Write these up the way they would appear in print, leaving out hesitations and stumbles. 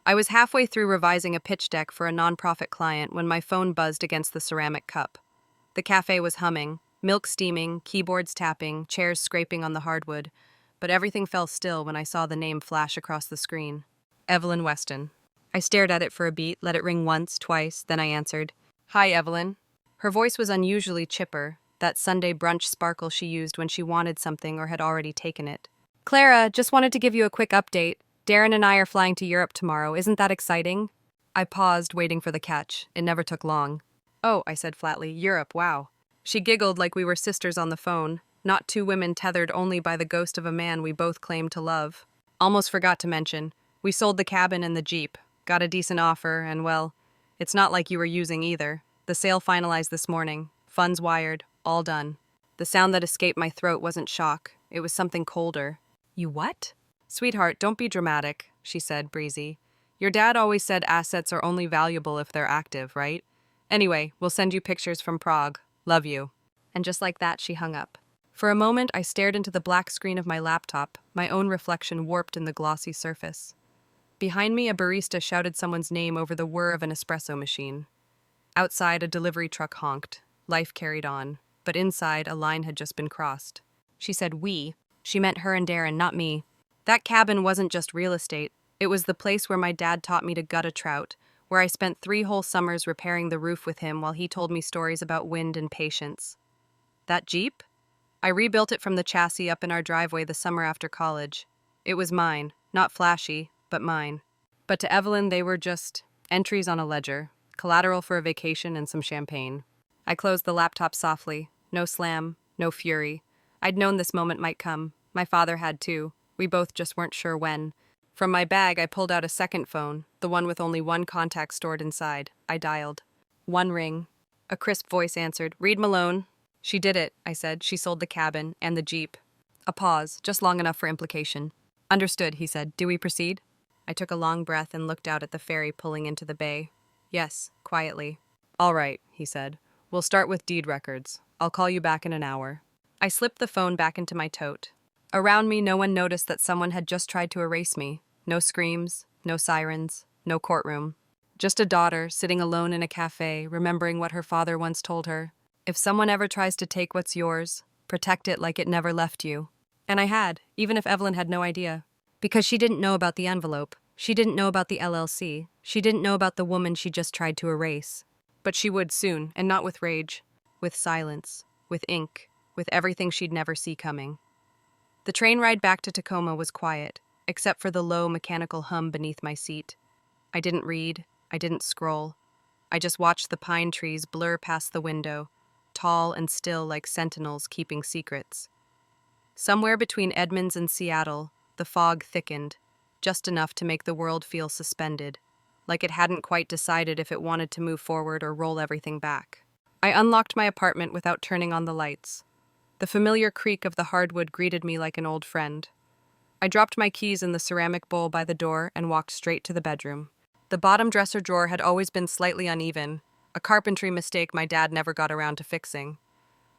I was halfway through revising a pitch deck for a nonprofit client when my phone buzzed against the ceramic cup. The cafe was humming, milk steaming, keyboards tapping, chairs scraping on the hardwood, but everything fell still when I saw the name flash across the screen. Evelyn Weston. I stared at it for a beat, let it ring once, twice, then I answered. "Hi, Evelyn." Her voice was unusually chipper, that Sunday brunch sparkle she used when she wanted something or had already taken it. "Clara, just wanted to give you a quick update. Darren and I are flying to Europe tomorrow. Isn't that exciting?" I paused, waiting for the catch. It never took long. "Oh," I said flatly, "Europe, wow." She giggled like we were sisters on the phone, not two women tethered only by the ghost of a man we both claimed to love. Almost forgot to mention, we sold the cabin and the Jeep, got a decent offer, and well, it's not like you were using either. The sale finalized this morning, funds wired, all done. The sound that escaped my throat wasn't shock, it was something colder. "You what?" "Sweetheart, don't be dramatic," she said, breezy. "Your dad always said assets are only valuable if they're active, right? Anyway, we'll send you pictures from Prague. Love you." And just like that, she hung up. For a moment, I stared into the black screen of my laptop, my own reflection warped in the glossy surface. Behind me, a barista shouted someone's name over the whir of an espresso machine. Outside, a delivery truck honked. Life carried on. But inside, a line had just been crossed. She said we. She meant her and Darren, not me. That cabin wasn't just real estate. It was the place where my dad taught me to gut a trout, where I spent 3 whole summers repairing the roof with him while he told me stories about wind and patience. That Jeep? I rebuilt it from the chassis up in our driveway the summer after college. It was mine, not flashy, but mine. But to Evelyn, they were just entries on a ledger, collateral for a vacation and some champagne. I closed the laptop softly. No slam, no fury. I'd known this moment might come. My father had too. We both just weren't sure when. From my bag, I pulled out a second phone, the one with only one contact stored inside. I dialed. One ring. A crisp voice answered, "Reed Malone." "She did it," I said. "She sold the cabin and the Jeep." A pause, just long enough for implication. "Understood," he said. "Do we proceed?" I took a long breath and looked out at the ferry pulling into the bay. "Yes," quietly. "All right," he said. "We'll start with deed records. I'll call you back in an hour." I slipped the phone back into my tote. Around me, no one noticed that someone had just tried to erase me. No screams, no sirens, no courtroom. Just a daughter sitting alone in a cafe, remembering what her father once told her. If someone ever tries to take what's yours, protect it like it never left you. And I had, even if Evelyn had no idea. Because she didn't know about the envelope. She didn't know about the LLC. She didn't know about the woman she just tried to erase. But she would soon, and not with rage. With silence. With ink. With everything she'd never see coming. The train ride back to Tacoma was quiet, except for the low mechanical hum beneath my seat. I didn't read. I didn't scroll. I just watched the pine trees blur past the window, tall and still like sentinels keeping secrets. Somewhere between Edmonds and Seattle, the fog thickened, just enough to make the world feel suspended, like it hadn't quite decided if it wanted to move forward or roll everything back. I unlocked my apartment without turning on the lights. The familiar creak of the hardwood greeted me like an old friend. I dropped my keys in the ceramic bowl by the door and walked straight to the bedroom. The bottom dresser drawer had always been slightly uneven, a carpentry mistake my dad never got around to fixing.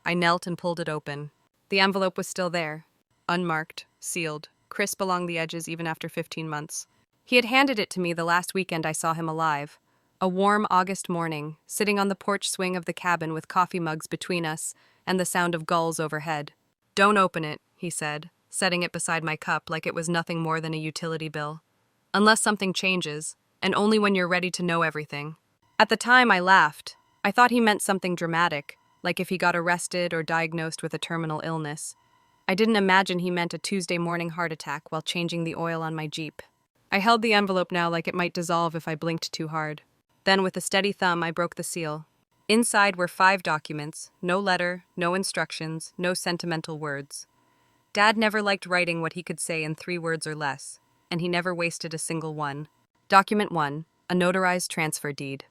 I knelt and pulled it open. The envelope was still there, unmarked, sealed, crisp along the edges even after 15 months. He had handed it to me the last weekend I saw him alive. A warm August morning, sitting on the porch swing of the cabin with coffee mugs between us and the sound of gulls overhead. "Don't open it," he said, setting it beside my cup like it was nothing more than a utility bill. "Unless something changes, and only when you're ready to know everything." At the time, I laughed. I thought he meant something dramatic, like if he got arrested or diagnosed with a terminal illness. I didn't imagine he meant a Tuesday morning heart attack while changing the oil on my Jeep. I held the envelope now like it might dissolve if I blinked too hard. Then, with a steady thumb, I broke the seal. Inside were 5 documents, no letter, no instructions, no sentimental words. Dad never liked writing what he could say in 3 words or less, and he never wasted a single one. Document 1, a notarized transfer deed.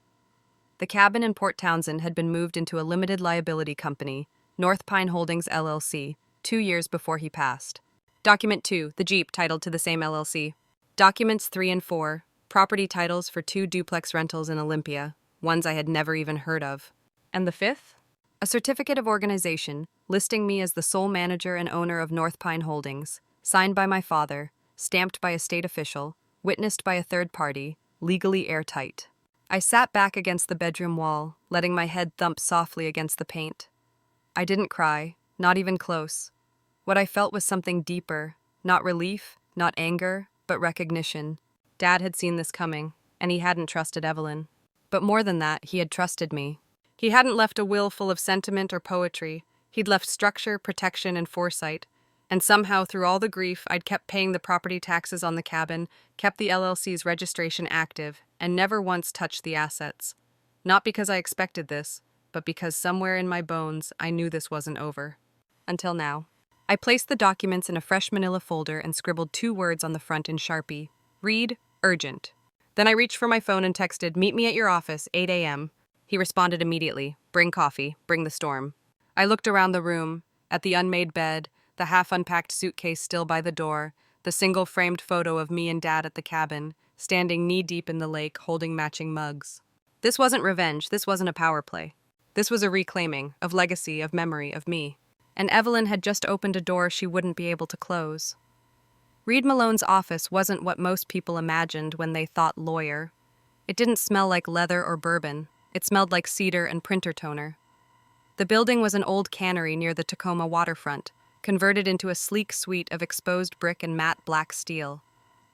The cabin in Port Townsend had been moved into a limited liability company, North Pine Holdings LLC, 2 years before he passed. Document 2, the Jeep titled to the same LLC. Documents 3 and 4, property titles for 2 duplex rentals in Olympia, ones I had never even heard of. And the 5th? A certificate of organization, listing me as the sole manager and owner of North Pine Holdings, signed by my father, stamped by a state official, witnessed by a third party, legally airtight. I sat back against the bedroom wall, letting my head thump softly against the paint. I didn't cry, not even close. What I felt was something deeper, not relief, not anger, but recognition. Dad had seen this coming, and he hadn't trusted Evelyn. But more than that, he had trusted me. He hadn't left a will full of sentiment or poetry. He'd left structure, protection, and foresight. And somehow, through all the grief, I'd kept paying the property taxes on the cabin, kept the LLC's registration active, and never once touched the assets. Not because I expected this, but because somewhere in my bones, I knew this wasn't over. Until now. I placed the documents in a fresh manila folder and scribbled 2 words on the front in Sharpie. Read, urgent. Then I reached for my phone and texted, "Meet me at your office, 8 a.m. He responded immediately, "Bring coffee, bring the storm." I looked around the room, at the unmade bed, the half-unpacked suitcase still by the door, the single-framed photo of me and Dad at the cabin, standing knee-deep in the lake, holding matching mugs. This wasn't revenge, this wasn't a power play. This was a reclaiming, of legacy, of memory, of me. And Evelyn had just opened a door she wouldn't be able to close. Reed Malone's office wasn't what most people imagined when they thought lawyer. It didn't smell like leather or bourbon. It smelled like cedar and printer toner. The building was an old cannery near the Tacoma waterfront, converted into a sleek suite of exposed brick and matte black steel.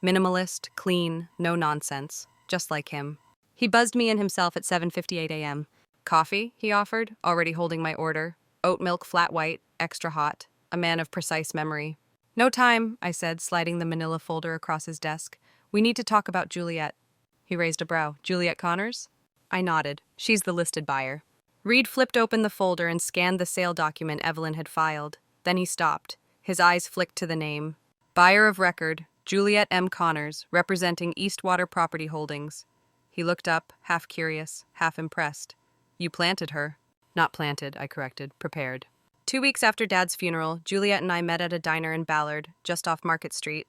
Minimalist, clean, no nonsense, just like him. He buzzed me in himself at 7:58 a.m. "Coffee?" he offered, already holding my order. Oat milk, flat white, extra hot. A man of precise memory. "No time," I said, sliding the manila folder across his desk. "We need to talk about Juliet." He raised a brow. "Juliet Connors?" I nodded. "She's the listed buyer." Reed flipped open the folder and scanned the sale document Evelyn had filed. Then he stopped. His eyes flicked to the name. Buyer of record, Juliet M. Connors, representing Eastwater Property Holdings. He looked up, half curious, half impressed. "You planted her." "Not planted," I corrected, prepared. 2 weeks after Dad's funeral, Juliet and I met at a diner in Ballard, just off Market Street.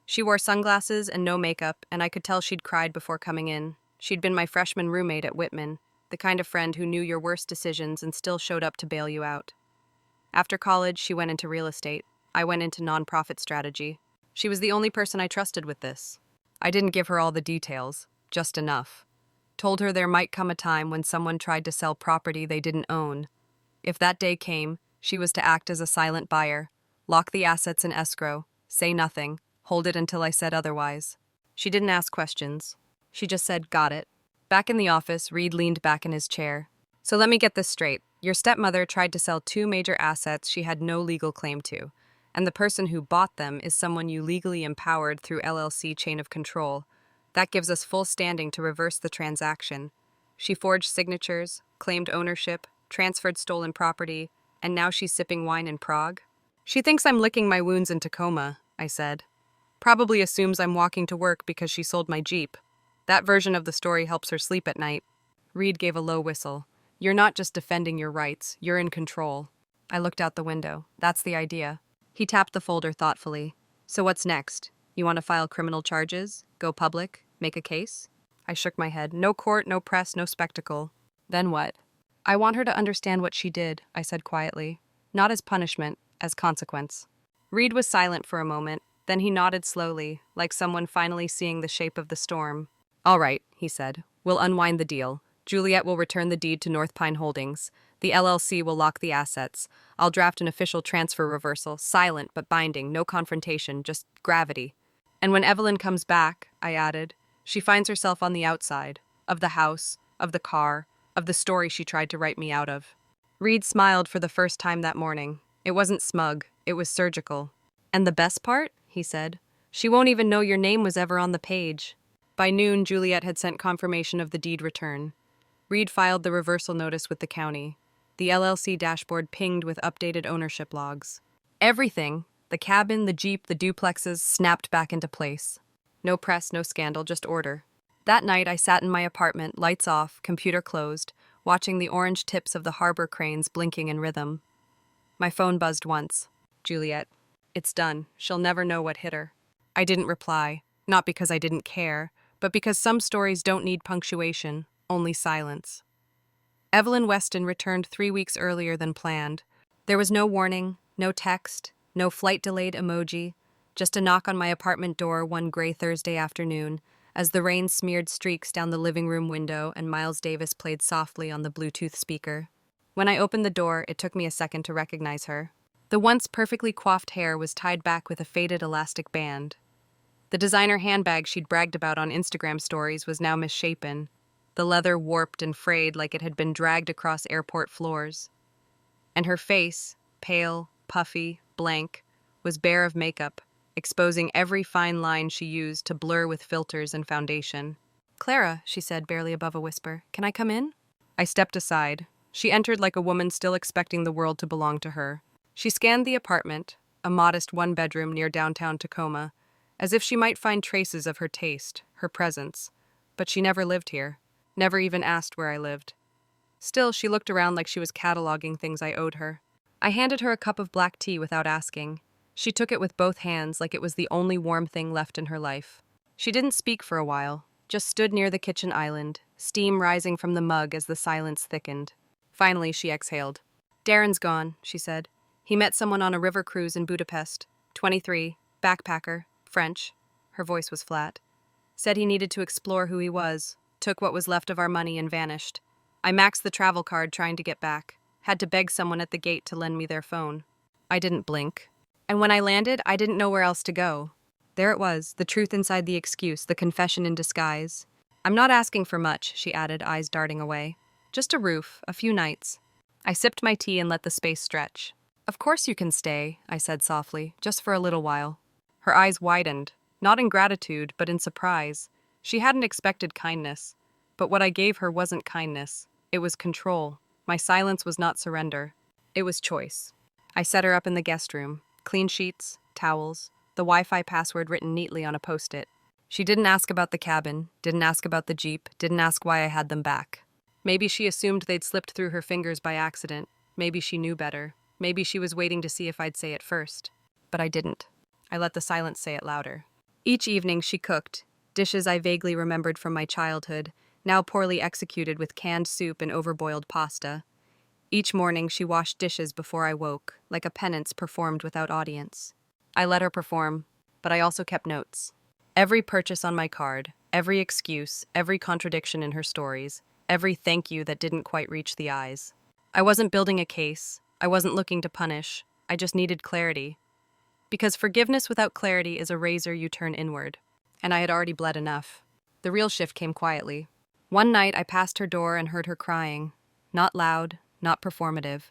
She wore sunglasses and no makeup, and I could tell she'd cried before coming in. She'd been my freshman roommate at Whitman, the kind of friend who knew your worst decisions and still showed up to bail you out. After college, she went into real estate. I went into nonprofit strategy. She was the only person I trusted with this. I didn't give her all the details, just enough. Told her there might come a time when someone tried to sell property they didn't own. If that day came, she was to act as a silent buyer, lock the assets in escrow, say nothing, hold it until I said otherwise. She didn't ask questions. She just said, "Got it." Back in the office, Reed leaned back in his chair. "So let me get this straight. Your stepmother tried to sell 2 major assets she had no legal claim to, and the person who bought them is someone you legally empowered through LLC chain of control. That gives us full standing to reverse the transaction. She forged signatures, claimed ownership, transferred stolen property, and now she's sipping wine in Prague? She thinks I'm licking my wounds in Tacoma," I said. "Probably assumes I'm walking to work because she sold my Jeep. That version of the story helps her sleep at night." Reed gave a low whistle. "You're not just defending your rights, you're in control." I looked out the window. "That's the idea." He tapped the folder thoughtfully. "So what's next? You want to file criminal charges? Go public? Make a case?" I shook my head. "No court, no press, no spectacle." "Then what?" "I want her to understand what she did," I said quietly. "Not as punishment, as consequence." Reed was silent for a moment. Then he nodded slowly, like someone finally seeing the shape of the storm. "All right," he said. "We'll unwind the deal. Juliet will return the deed to North Pine Holdings. The LLC will lock the assets. I'll draft an official transfer reversal, silent but binding, no confrontation, just gravity. And when Evelyn comes back," I added, "she finds herself on the outside, of the house, of the car, of the story she tried to write me out of." Reed smiled for the first time that morning. It wasn't smug, it was surgical. "And the best part?" he said. "She won't even know your name was ever on the page." By noon, Juliet had sent confirmation of the deed return. Reed filed the reversal notice with the county. The LLC dashboard pinged with updated ownership logs. Everything, the cabin, the Jeep, the duplexes, snapped back into place. No press, no scandal, just order. That night, I sat in my apartment, lights off, computer closed, watching the orange tips of the harbor cranes blinking in rhythm. My phone buzzed once. "Juliet. It's done. She'll never know what hit her." I didn't reply, not because I didn't care, but because some stories don't need punctuation, only silence. Evelyn Weston returned 3 weeks earlier than planned. There was no warning, no text, no flight delayed emoji, just a knock on my apartment door one gray Thursday afternoon, as the rain smeared streaks down the living room window and Miles Davis played softly on the Bluetooth speaker. When I opened the door, it took me a second to recognize her. The once perfectly coiffed hair was tied back with a faded elastic band. The designer handbag she'd bragged about on Instagram stories was now misshapen, the leather warped and frayed like it had been dragged across airport floors. And her face, pale, puffy, blank, was bare of makeup, exposing every fine line she used to blur with filters and foundation. "Clara," she said, barely above a whisper, "can I come in?" I stepped aside. She entered like a woman still expecting the world to belong to her. She scanned the apartment, a modest one-bedroom near downtown Tacoma, as if she might find traces of her taste, her presence. But she never lived here, never even asked where I lived. Still, she looked around like she was cataloging things I owed her. I handed her a cup of black tea without asking. She took it with both hands like it was the only warm thing left in her life. She didn't speak for a while, just stood near the kitchen island, steam rising from the mug as the silence thickened. Finally, she exhaled. "Darren's gone," she said. "He met someone on a river cruise in Budapest. 23, backpacker, French." Her voice was flat. "Said he needed to explore who he was, took what was left of our money and vanished. I maxed the travel card trying to get back. Had to beg someone at the gate to lend me their phone." I didn't blink. And when I landed, I didn't know where else to go. There it was, the truth inside the excuse, the confession in disguise. "I'm not asking for much," she added, eyes darting away. "Just a roof, a few nights." I sipped my tea and let the space stretch. "Of course you can stay," I said softly, "just for a little while." Her eyes widened, not in gratitude, but in surprise. She hadn't expected kindness. But what I gave her wasn't kindness. It was control. My silence was not surrender. It was choice. I set her up in the guest room. Clean sheets, towels, the Wi-Fi password written neatly on a post-it. She didn't ask about the cabin, didn't ask about the Jeep, didn't ask why I had them back. Maybe she assumed they'd slipped through her fingers by accident. Maybe she knew better. Maybe she was waiting to see if I'd say it first. But I didn't. I let the silence say it louder. Each evening she cooked, dishes I vaguely remembered from my childhood, now poorly executed with canned soup and overboiled pasta. Each morning she washed dishes before I woke, like a penance performed without audience. I let her perform, but I also kept notes. Every purchase on my card, every excuse, every contradiction in her stories, every thank you that didn't quite reach the eyes. I wasn't building a case. I wasn't looking to punish. I just needed clarity. Because forgiveness without clarity is a razor you turn inward. And I had already bled enough. The real shift came quietly. One night I passed her door and heard her crying. Not loud, not performative.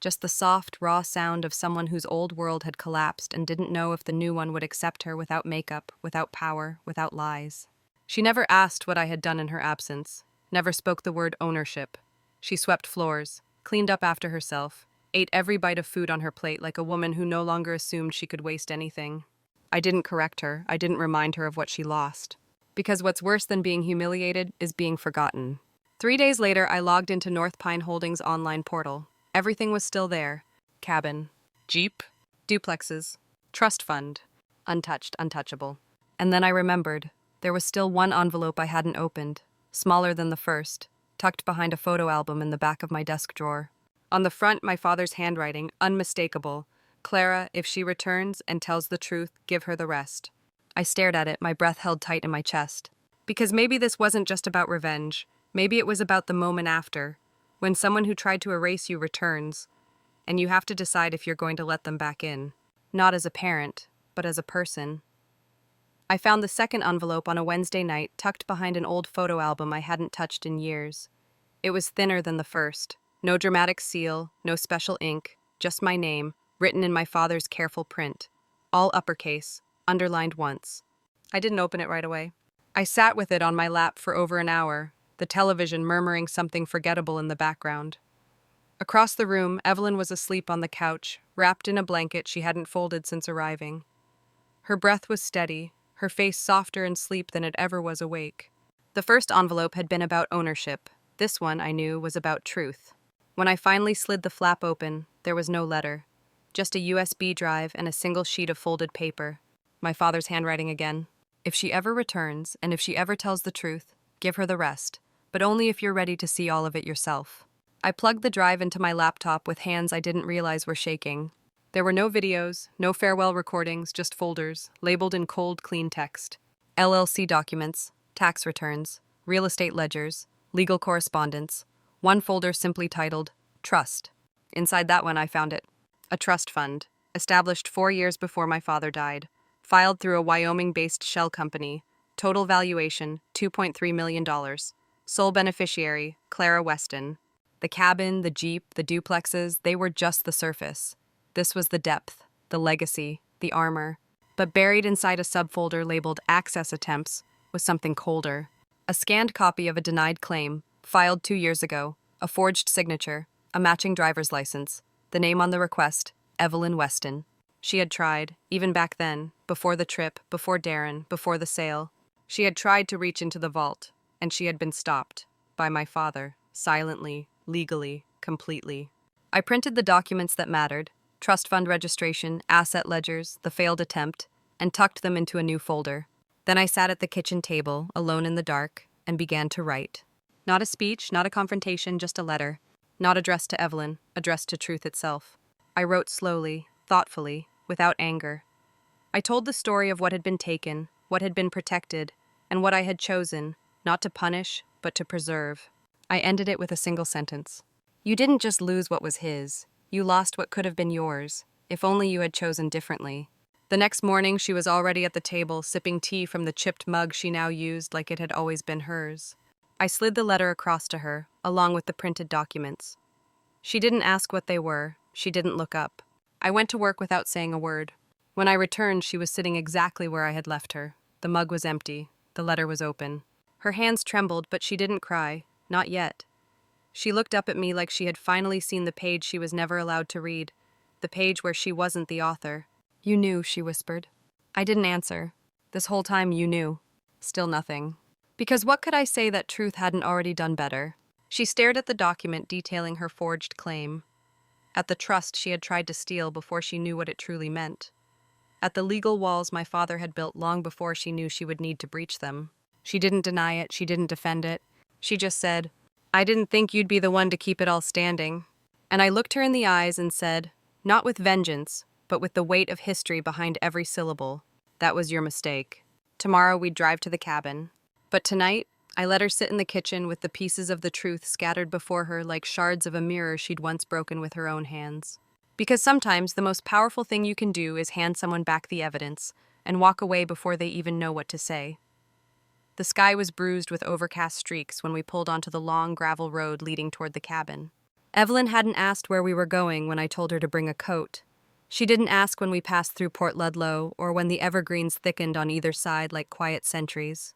Just the soft, raw sound of someone whose old world had collapsed and didn't know if the new one would accept her without makeup, without power, without lies. She never asked what I had done in her absence. Never spoke the word ownership. She swept floors, cleaned up after herself, ate every bite of food on her plate like a woman who no longer assumed she could waste anything. I didn't correct her. I didn't remind her of what she lost. Because what's worse than being humiliated is being forgotten. 3 days later, I logged into North Pine Holdings' online portal. Everything was still there. Cabin. Jeep. Duplexes. Trust fund. Untouched, untouchable. And then I remembered. There was still one envelope I hadn't opened, smaller than the first, tucked behind a photo album in the back of my desk drawer. On the front, my father's handwriting, unmistakable. "Clara, if she returns and tells the truth, give her the rest." I stared at it, my breath held tight in my chest. Because maybe this wasn't just about revenge. Maybe it was about the moment after, when someone who tried to erase you returns, and you have to decide if you're going to let them back in. Not as a parent, but as a person. I found the second envelope on a Wednesday night, tucked behind an old photo album I hadn't touched in years. It was thinner than the first. No dramatic seal, no special ink, just my name, written in my father's careful print. All uppercase, underlined once. I didn't open it right away. I sat with it on my lap for over an hour, the television murmuring something forgettable in the background. Across the room, Evelyn was asleep on the couch, wrapped in a blanket she hadn't folded since arriving. Her breath was steady, her face softer in sleep than it ever was awake. The first envelope had been about ownership. This one, I knew, was about truth. When I finally slid the flap open, there was no letter. Just a USB drive and a single sheet of folded paper. My father's handwriting again. "If she ever returns, and if she ever tells the truth, give her the rest, but only if you're ready to see all of it yourself." I plugged the drive into my laptop with hands I didn't realize were shaking. There were no videos, no farewell recordings, just folders, labeled in cold, clean text. LLC documents, tax returns, real estate ledgers, legal correspondence, one folder simply titled Trust. Inside that one, I found it. A trust fund, established 4 years before my father died, filed through a Wyoming-based shell company, total valuation $2.3 million. Sole beneficiary, Clara Weston. The cabin, the Jeep, the duplexes, they were just the surface. This was the depth, the legacy, the armor. But buried inside a subfolder labeled Access Attempts was something colder. A scanned copy of a denied claim, filed 2 years ago, a forged signature, a matching driver's license, the name on the request, Evelyn Weston. She had tried, even back then, before the trip, before Darren, before the sale. She had tried to reach into the vault, and she had been stopped. By my father, silently, legally, completely. I printed the documents that mattered, trust fund registration, asset ledgers, the failed attempt, and tucked them into a new folder. Then I sat at the kitchen table, alone in the dark, and began to write. Not a speech, not a confrontation, just a letter. Not addressed to Evelyn, addressed to truth itself. I wrote slowly, thoughtfully, without anger. I told the story of what had been taken, what had been protected, and what I had chosen, not to punish, but to preserve. I ended it with a single sentence. You didn't just lose what was his. You lost what could have been yours, if only you had chosen differently. The next morning, she was already at the table, sipping tea from the chipped mug she now used like it had always been hers. I slid the letter across to her, along with the printed documents. She didn't ask what they were. She didn't look up. I went to work without saying a word. When I returned, she was sitting exactly where I had left her. The mug was empty. The letter was open. Her hands trembled, but she didn't cry. Not yet. She looked up at me like she had finally seen the page she was never allowed to read, the page where she wasn't the author. You knew, she whispered. I didn't answer. This whole time you knew. Still nothing. Because what could I say that truth hadn't already done better? She stared at the document detailing her forged claim, at the trust she had tried to steal before she knew what it truly meant, at the legal walls my father had built long before she knew she would need to breach them. She didn't deny it, she didn't defend it. She just said, I didn't think you'd be the one to keep it all standing. And I looked her in the eyes and said, not with vengeance, but with the weight of history behind every syllable. That was your mistake. Tomorrow we'd drive to the cabin. But tonight, I let her sit in the kitchen with the pieces of the truth scattered before her like shards of a mirror she'd once broken with her own hands. Because sometimes the most powerful thing you can do is hand someone back the evidence and walk away before they even know what to say. The sky was bruised with overcast streaks when we pulled onto the long gravel road leading toward the cabin. Evelyn hadn't asked where we were going when I told her to bring a coat. She didn't ask when we passed through Port Ludlow or when the evergreens thickened on either side like quiet sentries.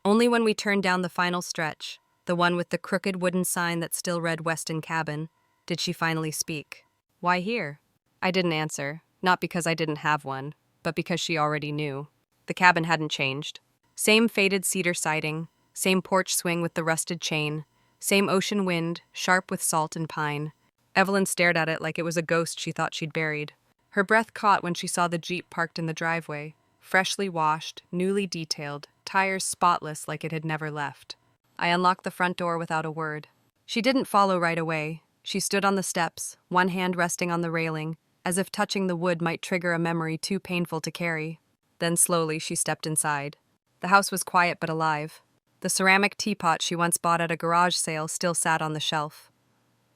Only when we turned down the final stretch, the one with the crooked wooden sign that still read Weston Cabin, did she finally speak. Why here? I didn't answer, not because I didn't have one, but because she already knew. The cabin hadn't changed. Same faded cedar siding, same porch swing with the rusted chain, same ocean wind, sharp with salt and pine. Evelyn stared at it like it was a ghost she thought she'd buried. Her breath caught when she saw the Jeep parked in the driveway, freshly washed, newly detailed, tires spotless like it had never left. I unlocked the front door without a word. She didn't follow right away. She stood on the steps, one hand resting on the railing, as if touching the wood might trigger a memory too painful to carry. Then slowly she stepped inside. The house was quiet but alive. The ceramic teapot she once bought at a garage sale still sat on the shelf.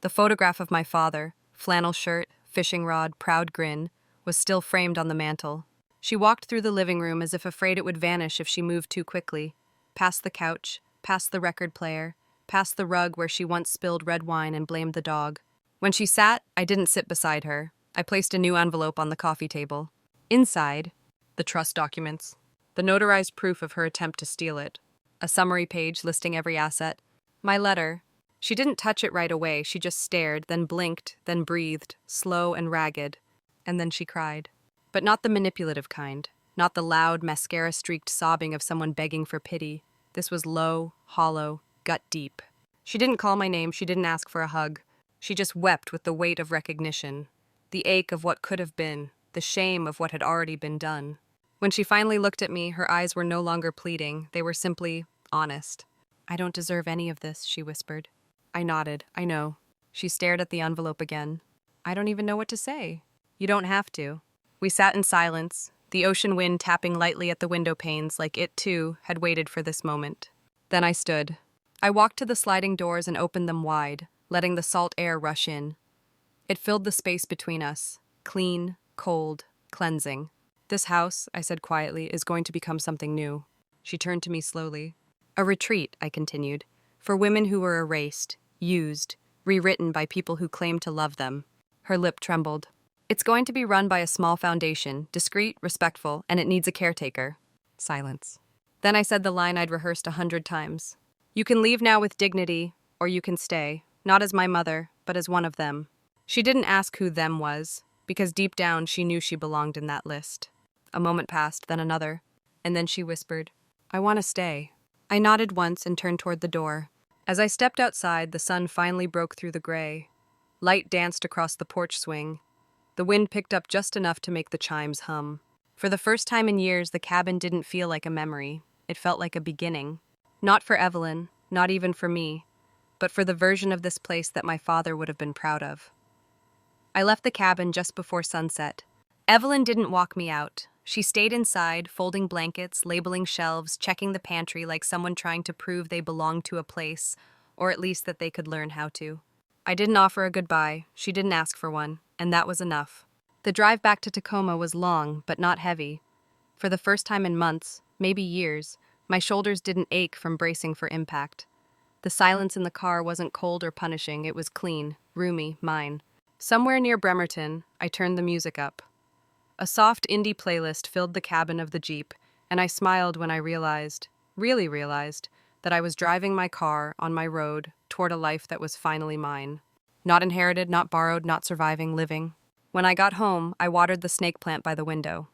The photograph of my father, flannel shirt, fishing rod, proud grin, was still framed on the mantel. She walked through the living room as if afraid it would vanish if she moved too quickly, past the couch, past the record player, past the rug where she once spilled red wine and blamed the dog. When she sat, I didn't sit beside her. I placed a new envelope on the coffee table. Inside, the trust documents, the notarized proof of her attempt to steal it, a summary page listing every asset, my letter. She didn't touch it right away. She just stared, then blinked, then breathed, slow and ragged. And then she cried. But not the manipulative kind, not the loud, mascara-streaked sobbing of someone begging for pity. This was low, hollow, gut deep. She didn't call my name, she didn't ask for a hug. She just wept with the weight of recognition, the ache of what could have been, the shame of what had already been done. When she finally looked at me, her eyes were no longer pleading, they were simply honest. I don't deserve any of this, she whispered. I nodded. I know. She stared at the envelope again. I don't even know what to say. You don't have to. We sat in silence, the ocean wind tapping lightly at the window panes like it, too, had waited for this moment. Then I stood. I walked to the sliding doors and opened them wide, letting the salt air rush in. It filled the space between us, clean, cold, cleansing. "This house," I said quietly, "is going to become something new." She turned to me slowly. "A retreat," I continued, "for women who were erased, used, rewritten by people who claimed to love them." Her lip trembled. "It's going to be run by a small foundation, discreet, respectful, and it needs a caretaker." Silence. Then I said the line I'd rehearsed 100 times. "You can leave now with dignity, or you can stay, not as my mother, but as one of them." She didn't ask who them was, because deep down she knew she belonged in that list. A moment passed, then another, and then she whispered, "I want to stay." I nodded once and turned toward the door. As I stepped outside, the sun finally broke through the gray. Light danced across the porch swing. The wind picked up just enough to make the chimes hum. For the first time in years, the cabin didn't feel like a memory. It felt like a beginning. Not for Evelyn, not even for me, but for the version of this place that my father would have been proud of. I left the cabin just before sunset. Evelyn didn't walk me out. She stayed inside, folding blankets, labeling shelves, checking the pantry like someone trying to prove they belonged to a place, or at least that they could learn how to. I didn't offer a goodbye. She didn't ask for one, and that was enough. The drive back to Tacoma was long, but not heavy. For the first time in months, maybe years, my shoulders didn't ache from bracing for impact. The silence in the car wasn't cold or punishing. It was clean, roomy, mine. Somewhere near Bremerton, I turned the music up. A soft indie playlist filled the cabin of the Jeep, and I smiled when I really realized, that I was driving my car on my road toward a life that was finally mine. Not inherited, not borrowed, not surviving, living. When I got home, I watered the snake plant by the window.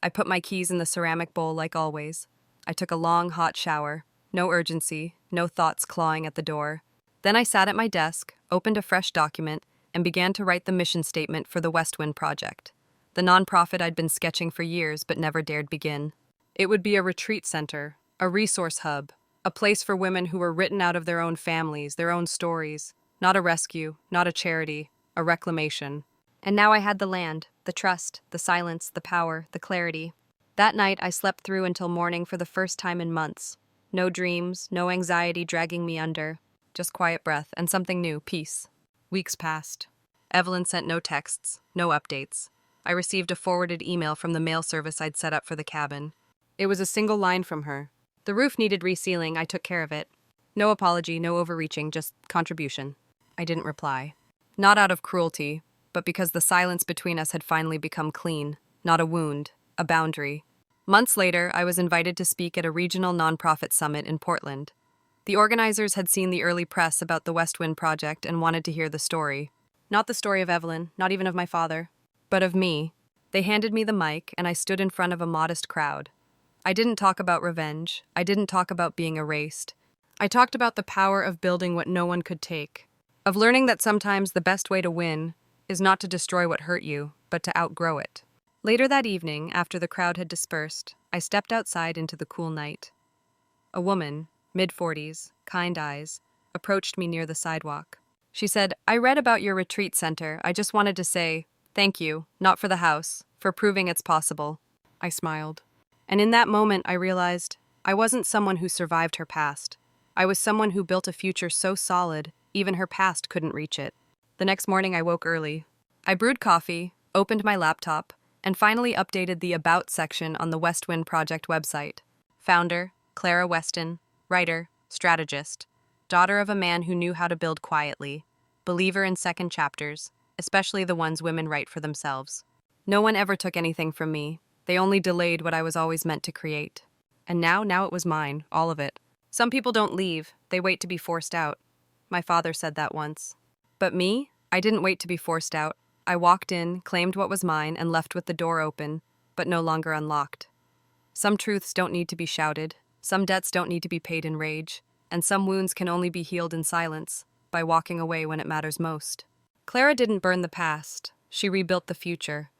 I put my keys in the ceramic bowl like always. I took a long, hot shower. No urgency, no thoughts clawing at the door. Then I sat at my desk, opened a fresh document, and began to write the mission statement for the West Wind Project, the nonprofit I'd been sketching for years but never dared begin. It would be a retreat center, a resource hub, a place for women who were written out of their own families, their own stories. Not a rescue, not a charity, a reclamation. And now I had the land, the trust, the silence, the power, the clarity. That night I slept through until morning for the first time in months. No dreams, no anxiety dragging me under. Just quiet breath and something new, peace. Weeks passed. Evelyn sent no texts, no updates. I received a forwarded email from the mail service I'd set up for the cabin. It was a single line from her. The roof needed resealing, I took care of it. No apology, no overreaching, just contribution. I didn't reply. Not out of cruelty, but because the silence between us had finally become clean, not a wound, a boundary. Months later, I was invited to speak at a regional nonprofit summit in Portland. The organizers had seen the early press about the West Wind Project and wanted to hear the story. Not the story of Evelyn, not even of my father, but of me. They handed me the mic, and I stood in front of a modest crowd. I didn't talk about revenge. I didn't talk about being erased. I talked about the power of building what no one could take, of learning that sometimes the best way to win is not to destroy what hurt you, but to outgrow it. Later that evening, after the crowd had dispersed, I stepped outside into the cool night. A woman, mid-40s, kind eyes, approached me near the sidewalk. She said, "I read about your retreat center. I just wanted to say, thank you, not for the house, for proving it's possible." I smiled. And in that moment, I realized I wasn't someone who survived her past. I was someone who built a future so solid, even her past couldn't reach it. The next morning, I woke early. I brewed coffee, opened my laptop, and finally updated the About section on the West Wind Project website. Founder, Clara Weston, writer, strategist, daughter of a man who knew how to build quietly, believer in second chapters, especially the ones women write for themselves. No one ever took anything from me. They only delayed what I was always meant to create. And now it was mine, all of it. Some people don't leave, they wait to be forced out. My father said that once. But me? I didn't wait to be forced out. I walked in, claimed what was mine, and left with the door open, but no longer unlocked. Some truths don't need to be shouted. Some debts don't need to be paid in rage, and some wounds can only be healed in silence, by walking away when it matters most. Clara didn't burn the past. She rebuilt the future.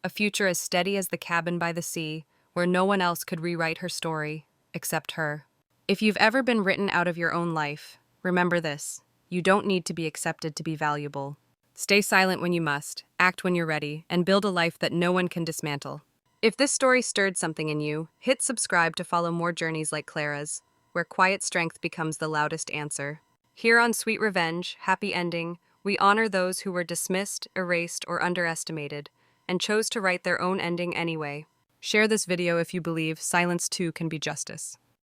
A future as steady as the cabin by the sea, where no one else could rewrite her story, except her. If you've ever been written out of your own life, remember this: you don't need to be accepted to be valuable. Stay silent when you must, act when you're ready, and build a life that no one can dismantle. If this story stirred something in you, hit subscribe to follow more journeys like Clara's, where quiet strength becomes the loudest answer. Here on Sweet Revenge, Happy Ending, we honor those who were dismissed, erased, or underestimated, and chose to write their own ending anyway. Share this video if you believe silence too can be justice.